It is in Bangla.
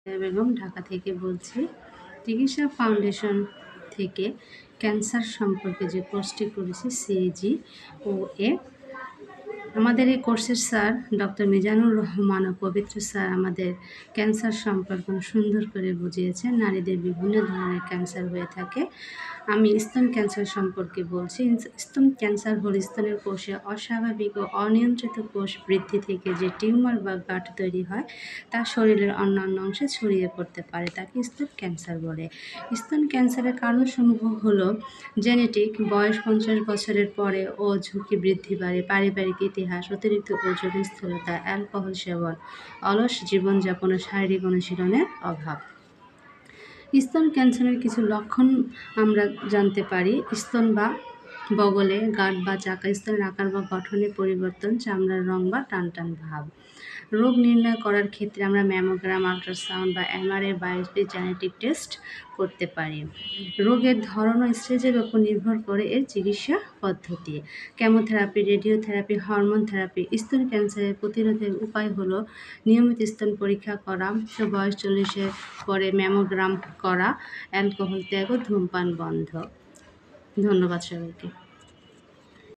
বেগম ঢাকা থেকে বলছি। চিকিৎসা ফাউন্ডেশন থেকে ক্যান্সার সম্পর্কে যে কোর্সটি করেছি সিএজি ও এ আমাদের এই কোর্সের স্যার ডক্টর মিজানুর রহমান ও পবিত্র স্যার আমাদের ক্যান্সার সম্পর্কে সুন্দর করে বুঝিয়েছেন। নারীদের বিভিন্ন ধরনের ক্যান্সার হয়ে থাকে। আমি স্তন ক্যান্সার সম্পর্কে বলছি। স্তন ক্যান্সার হল স্তনের কোষে অস্বাভাবিক ও অনিয়ন্ত্রিত কোষ বৃদ্ধি থেকে যে টিউমার বা গাঁট তৈরি হয় তা শরীরের অন্যান্য অংশে ছড়িয়ে পড়তে পারে, তাকে স্তন ক্যান্সার বলে। স্তন ক্যান্সারের কারণসমূহ হলো জেনেটিক, বয়স 50 বছরের পরে ও ঝুঁকি বৃদ্ধি বাড়ে, পারিবারিক ইতিহাস, অতিরিক্ত ওজন, স্থূলতা, অ্যালকোহল সেবন, অলস জীবনযাপন ও শারীরিক অনুশীলনের অভাব। স্তন ক্যান্সারের কিছু লক্ষণ আমরা জানতে পারি। স্তন বা বগলে গাঁট বা চাকা, স্তনের আকার বা গঠনে পরিবর্তন, চামড়ার রং বা টানটান ভাব। রোগ নির্ণয় করার ক্ষেত্রে আমরা ম্যামোগ্রাম, আল্ট্রাসাউন্ড বা এমআরআই বায়োপসি জেনেটিক টেস্ট করতে পারি। রোগের ধরন ও স্টেজের উপর নির্ভর করে এর চিকিৎসা পদ্ধতি। Chemotherapy, radiotherapy, hormone therapy. স্তন ক্যান্সারের প্রতিরোধের উপায় হলো নিয়মিত স্তন পরীক্ষা করা, বয়স 40-এর পরে ম্যামোগ্রাম করা, অ্যালকোহল ত্যাগ ও ধূমপান বন্ধ। ধন্যবাদ সবাইকে।